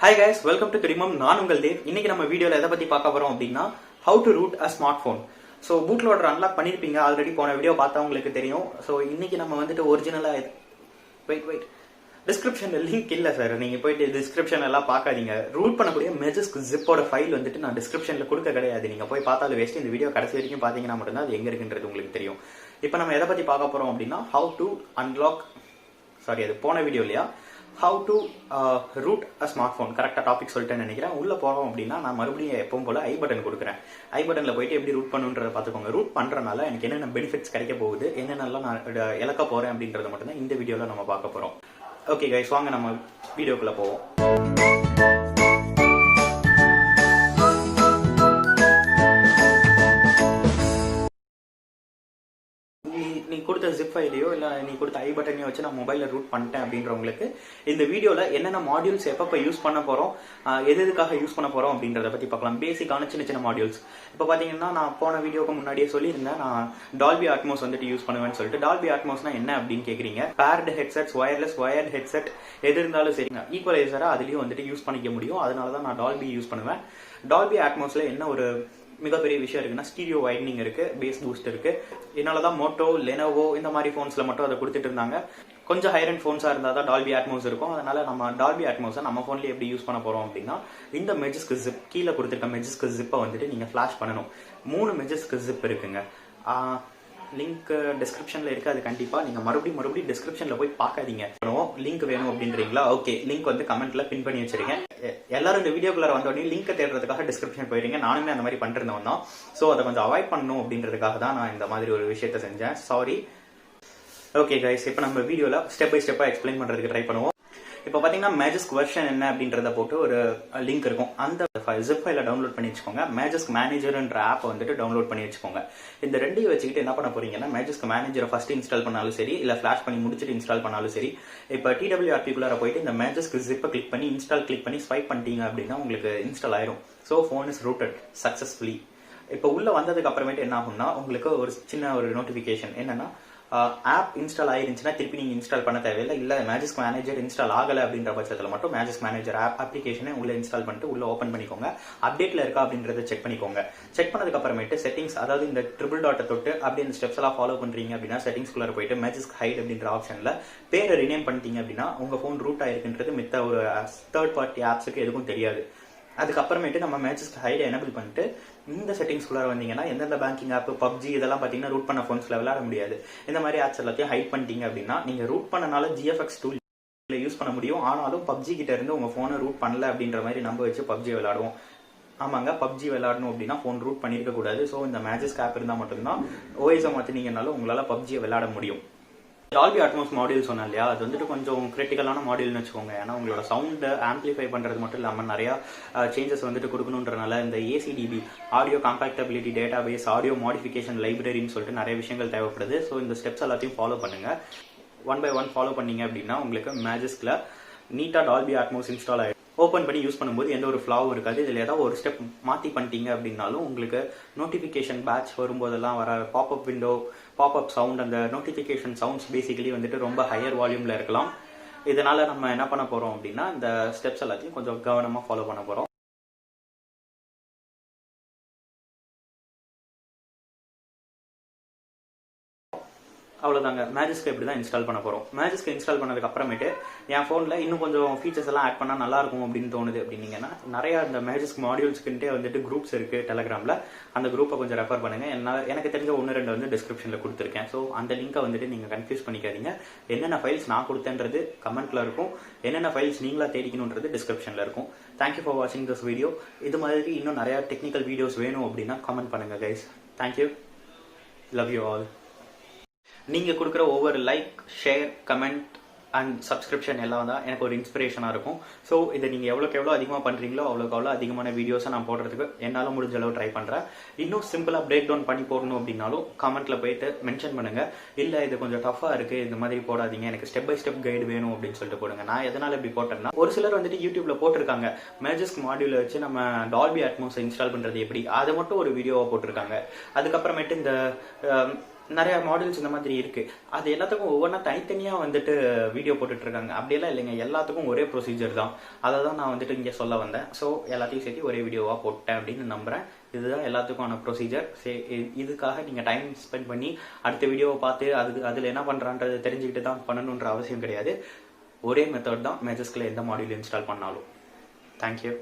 Hi guys, welcome to Thudimam Dev. இன்னைக்கு நம்ம வீடியோல எதை பத்தி பார்க்க போறோம் அப்படின்னா how to root a smartphone. So bootloader unlock பண்ணிருப்பீங்க, ஆல்ரெடி போன வீடியோ பார்த்தா உங்களுக்கு தெரியும். ஸோ இன்னைக்கு நம்ம வந்துட்டு ஒரிஜினலா வெயிட் டிஸ்கிரிப்ஷன்ல லிங்க் இல்ல சார், நீங்க போயிட்டு டிஸ்கிரிப்ஷன் எல்லாம் பார்க்காதீங்க. ரூட் பண்ணக்கூடிய Magisk ஜிப்போட ஃபைல் வந்துட்டு நான் டிஸ்கிரிப்ஷன்ல கொடுக்க கிடையாது. நீங்க போய் பார்த்தாலும் வேஸ்ட். இந்த வீடியோ கடைசி வரைக்கும் பாத்தீங்கன்னா மட்டும்தான் அது எங்க இருக்குன்றது உங்களுக்கு தெரியும். இப்போ நம்ம எதை பத்தி பார்க்க போறோம் அப்படின்னா how to unlock, சாரி அது போன வீடியோ இல்லையா, how to root a smartphone. கரெக்டா டாபிக் சொல்லிட்டேன்னு நினைக்கிறேன். உள்ள போறோம் அப்படின்னா நான் மறுபடியும் எப்பவும் போல ஐ பட்டன் கொடுக்குறேன். ஐ பட்டன்ல போயிட்டு எப்படி ரூட் பண்ணுன்றதை பார்த்துக்கோங்க. ரூட் பண்றதுனால எனக்கு என்னென்ன பெனிஃபிட்ஸ் கிடைக்க போகுது, என்னென்னலாம் நான் இழக்க போறேன் அப்படின்றத மட்டும்தான் இந்த வீடியோல நம்ம பார்க்க போறோம். ஓகே கைஸ், வாங்க நம்ம வீடியோக்குள்ள போவோம். நீ கொடுத்த ஜிப் ஃபைலையோ இல்ல நீ கொடுத்த ஐ பட்டனையோ வச்சு நான் மொபைல ரூட் பண்ணிட்டேன் அப்படின்றவங்களுக்கு இந்த வீடியோல என்னென்ன மாடியூல்ஸ் எப்ப யூஸ் பண்ண போறோம், எதுக்காக யூஸ் பண்ண போறோம் அப்படின்றத பத்தி பார்க்கலாம். பேசிக்கான சின்ன சின்ன மாடியூல்ஸ். இப்போ பாத்தீங்கன்னா நான் போன வீடியோக்கு முன்னாடியே சொல்லியிருந்தேன், நான் டால்பி அட்மோஸ் வந்துட்டு யூஸ் பண்ணுவேன்னு சொல்லிட்டு. டால்பி அட்மோஸ்னா என்ன அப்படின்னு கேக்குறீங்க. பேர்டு ஹெட்செட்ஸ், வயர்ட் ஹெட்செட் எது இருந்தாலும் சரிங்க, ஈக்குவலைசரா அதுலயும் வந்துட்டு யூஸ் பண்ணிக்க முடியும். அதனாலதான் நான் டால்பி யூஸ் பண்ணுவேன். டால்பி அட்மோஸ்ல என்ன ஒரு மிகப்பெரிய விஷயம் இருக்குன்னா, ஸ்டீரியோ வைடனிங் இருக்கு, பேஸ் பூஸ்ட் இருக்கு. இதனாலதான் மோட்டோ, லெனோவோ இந்த மாதிரி போன்ஸ்ல மட்டும் அதை கொடுத்துட்டு இருந்தாங்க. கொஞ்சம் ஹையர் அண்ட் போன்ஸா இருந்தா தான் டால்பி அட்மோஸ் இருக்கும். அதனால நம்ம டால்பி அட்மோஸை நம்ம போன்ல எப்படி யூஸ் பண்ண போறோம் அப்படின்னா, இந்த Magisk ஜிப் கீழே கொடுத்துருக்க Magisk ஜிப்பை வந்துட்டு நீங்க ஃபிளாஷ் பண்ணணும். 3 Magisk ஜிப் இருக்குங்க. லிங்க் டிஸ்கிரிப்ஷன்ல இருக்கு. அது கண்டிப்பா நீங்க மறுபடியும் டிஸ்கிரிப்ஷன்ல போய் பார்க்காதீங்க. லிங்க் வேணும் அப்படின்றீங்களா? ஓகே, லிங்க் வந்து கமெண்ட்ல பின் பண்ணி வச்சிருக்கேன். எல்லாரும் இந்த வீடியோக்குள்ள வந்த உடனே லிங்க் தேடுறதுக்காக டிஸ்கிரிப்ஷன் போயிருங்க. நானுமே அந்த மாதிரி பண்ணிருந்தோம் தான். சோ அதை கொஞ்சம் அவாய்ட் பண்ணணும் அப்படின்றதுக்காக தான் நான் இந்த மாதிரி ஒரு விஷயத்த செஞ்சேன். சாரி. ஓகே கைஸ், இப்போ நம்ம வீடியோல ஸ்டெப் பை ஸ்டெப்பா எக்ஸ்பிளைன் பண்றதுக்கு ட்ரை பண்ணுவோம். இப்போ பாத்தீங்கன்னா Magisk வெர்ஷன் என்ன அப்படின்றத போட்டு ஒரு லிங்க் இருக்கும். அந்த ஜிப் ஃபைல டவுன்லோட் பண்ணி வச்சுக்கோங்க. Magisk மேனேஜர்ன்ற ஆப் வந்துட்டு டவுன்லோட் பண்ணி வச்சுக்கோங்க. இந்த ரெண்டையும் வச்சுக்கிட்டு என்ன பண்ண போறீங்கன்னா, Magisk மேனேஜரை ஃபர்ஸ்ட் இன்ஸ்டால் பண்ணாலும் சரி, இல்ல ஃபிளாஷ் பண்ணி முடிச்சுட்டு இன்ஸ்டால் பண்ணாலும் சரி, இப்போ TWRP குள்ளார போயிட்டு இந்த Magisk ஜிப்பை கிளிக் பண்ணி இன்ஸ்டால் கிளிக் பண்ணி ஸ்வைப் பண்ணிட்டீங்க அப்படின்னா உங்களுக்கு இன்ஸ்டால் ஆயிரும். So phone is rooted successfully. இப்போ உள்ள வந்ததுக்கு அப்புறமேட்டு என்ன ஆகும்னா, உங்களுக்கு ஒரு சின்ன ஒரு நோட்டிபிகேஷன் என்னன்னா, ஆப் இன்ஸ்டால் ஆயிருந்துச்சுன்னா திருப்பி நீங்க இன்ஸ்டால் பண்ண தேவையில்லை. இல்ல Magisk மேனேஜர் இன்ஸ்டால் ஆகல அப்படின்ற பட்சத்தில் மட்டும் Magisk மேனேஜர் ஆப் அப்ளிகேஷனை உள்ள இன்ஸ்டால் பண்ணிட்டு உள்ள ஓபன் பண்ணிக்கோங்க. அப்டேட்ல இருக்கா அப்படின்றத செக் பண்ணிக்கோங்க. செக் பண்ணதுக்கு அப்புறமேட்டு செட்டிங்ஸ், அதாவது இந்த ட்ரிபிள் டாட்டை தொட்டு அப்படி இந்த ஸ்டெப்ஸ் எல்லாம் ஃபாலோ பண்றீங்க அப்படின்னா செட்டிங்ஸ் குள்ள போயிட்டு Magisk ஹைட் அப்படின்ற ஆப்ஷன்ல பேரை ரினேம் பண்ணிட்டீங்க அப்படின்னா உங்க போன் ரூட் ஆயிருக்குன்றது மித்த ஒரு தேர்ட் பார்ட்டி ஆப்ஸுக்கு எதுவும் தெரியாது. அதுக்கப்புறமேட்டு நம்ம Magisk ஹைட் எனபிள் பண்ணிட்டு இந்த செட்டிங்ஸ் குள்ள வந்தீங்கன்னா எந்தெந்த பேங்கிங் ஆப், PUBG இதெல்லாம் பாத்தீங்கன்னா ரூட் பண்ண போன்ஸ்ல விளையாட முடியாது. இந்த மாதிரி ஆப்ஸ் எல்லாத்தையும் ஹைட் பண்ணிட்டீங்க அப்படின்னா நீங்க ரூட் பண்ணனால GFX டூல் யூஸ் பண்ண முடியும். ஆனாலும் PUBG கிட்ட இருந்து உங்க போனை ரூட் பண்ணல அப்படின்ற மாதிரி நம்ப வச்சு PUBG விளையாடுவோம். ஆமாங்க, PUBG விளையாடணும் அப்படின்னா போன் ரூட் பண்ணிருக்க கூடாது. ஸோ இந்த Magisk ஆப் இருந்தா மட்டும்தான் OS மாத்தினீங்கனாலும் உங்களால PUBG விளையாட முடியும். டால்பி அட்மோஸ் மாடியூல் சொன்னா இல்லையா, அது வந்துட்டு கொஞ்சம் கிரிட்டிக்கலான மாடியூல்னு வச்சுக்கோங்க. ஏன்னா உங்களோட சவுண்ட் ஆம்பிளிஃபை பண்றது மட்டும் இல்லாமல் நிறைய சேஞ்சஸ் வந்துட்டு கொடுக்கணுன்றனால இந்த ACDB, audio compatibility database, audio modification லைப்ரரின்னு சொல்லிட்டு நிறைய விஷயங்கள் தேவைப்படுது. ஸோ இந்த ஸ்டெப்ஸ் எல்லாத்தையும் ஃபாலோ பண்ணுங்க. 1 by 1 ஃபாலோ பண்ணீங்க அப்படின்னா உங்களுக்கு Magiskல நீட்டா டால்பி அட்மோஸ் இன்ஸ்டால் ஆயிடும். ஓப்பன் பண்ணி யூஸ் பண்ணும்போது எந்த ஒரு ஃபிளாவும் இருக்காது. இதுல ஏதாவது ஒரு ஸ்டெப் மாத்தி பண்ணிட்டீங்க அப்படின்னாலும் உங்களுக்கு நோட்டிபிகேஷன் பேட்ச் வரும்போதெல்லாம் வர பாப்அப் விண்டோ, பாப்அப் சவுண்ட், அந்த நோட்டிபிகேஷன் சவுண்ட்ஸ் பேசிக்கலி வந்துட்டு ரொம்ப ஹையர் வால்யூம்ல இருக்கலாம். இதனால நம்ம என்ன பண்ண போறோம் அப்படின்னா, இந்த ஸ்டெப்ஸ் எல்லாத்தையும் கொஞ்சம் கவனமா ஃபாலோ பண்ண போறோம். அவ்வளவுதாங்க. Magisk இப்படிதான் இன்ஸ்டால் பண்ண போறோம். Magisk இன்ஸ்டால் பண்ணதுக்கு அப்புறமேட்டு என் போன்ல இன்னும் கொஞ்சம் ஃபீச்சர்ஸ் எல்லாம் ஆட் பண்ணா நல்லா இருக்கும் அப்படின்னு தோணுது அப்படின்னீங்கன்னா, நிறைய இந்த Magisk மாடியூல்ஸ்க்குன்ட்டே வந்துட்டு குரூப்ஸ் இருக்கு டெலகிராம்ல. அந்த குரூப்பை கொஞ்சம் ரெஃபர் பண்ணுங்க. எனக்கு தெரிஞ்ச 1-2 வந்து டிஸ்கிரிப்ஷன்ல கொடுத்துருக்கேன். ஸோ அந்த லிங்கை வந்துட்டு நீங்க கன்ஃபியூஸ் பண்ணிக்காதீங்க. என்னென்ன ஃபைல்ஸ் நான் கொடுத்தேன்றது கமெண்ட்ல இருக்கும், என்னென்ன ஃபைல்ஸ் நீங்களா தேடிக்கணும்ன்றது டிஸ்கிரிப்ஷன்ல இருக்கும். தேங்க்யூ ஃபார் வாட்சிங் திஸ் வீடியோ. இது மாதிரி இன்னும் நிறைய டெக்னிக்கல் வீடியோஸ் வேணும் அப்படின்னா கமெண்ட் பண்ணுங்க guys. Thank you, love you all. நீங்க கொடுக்குற ஒவ்வொரு like, share, comment and subscription எல்லாம் தான் எனக்கு ஒரு இன்ஸ்பிரேஷனா இருக்கும். ஸோ இதை நீங்க எவ்வளோக்கு எவ்வளோ அதிகமாக பண்றீங்களோ அவ்வளோக்கு அவ்வளோ அதிகமான வீடியோஸை நான் போடுறதுக்கு என்னால முடிஞ்ச அளவு ட்ரை பண்றேன். இன்னும் சிம்பிளா பிரேக் டவுன் பண்ணி போடணும் அப்படின்னாலும் கமெண்ட்ல போயிட்டு மென்ஷன் பண்ணுங்க. இல்ல இது கொஞ்சம் டஃபா இருக்கு, இந்த மாதிரி போடாதீங்க, எனக்கு ஸ்டெப் பை ஸ்டெப் கைடு வேணும் அப்படின்னு சொல்லிட்டு போடுங்க. நான் எதனால இப்படி போட்டேன்னா, ஒரு சிலர் வந்துட்டு யூடியூப்ல போட்டிருக்காங்க Magisk மாடியூல வச்சு நம்ம டால்பி அட்மோஸ் இன்ஸ்டால் பண்றது எப்படி, அதை மட்டும் ஒரு வீடியோவா போட்டிருக்காங்க. அதுக்கப்புறமேட்டு இந்த நிறைய மாடல்ஸ் இந்த மாதிரி இருக்கு. அது எல்லாத்துக்கும் ஒவ்வொன்றா தனித்தனியாக வந்துட்டு வீடியோ போட்டுட்டு இருக்காங்க. அப்படியெல்லாம் இல்லைங்க, எல்லாத்துக்கும் ஒரே ப்ரொசீஜர் தான். அதை தான் நான் வந்துட்டு இங்கே சொல்ல வந்தேன். ஸோ எல்லாத்தையும் சேர்த்து ஒரே வீடியோவாக போட்டேன் அப்படின்னு நம்புறேன். இதுதான் எல்லாத்துக்குமான ப்ரொசீஜர். இதுக்காக நீங்கள் டைம் ஸ்பெண்ட் பண்ணி அடுத்த வீடியோவை பார்த்து அதில் என்ன பண்ணுறான்றது தெரிஞ்சுக்கிட்டு தான் பண்ணணுன்ற அவசியம் கிடையாது. ஒரே மெத்தட் தான் மேஜிஸ்கில் எந்த மாடியூல் இன்ஸ்டால் பண்ணாலும். தேங்க்யூ.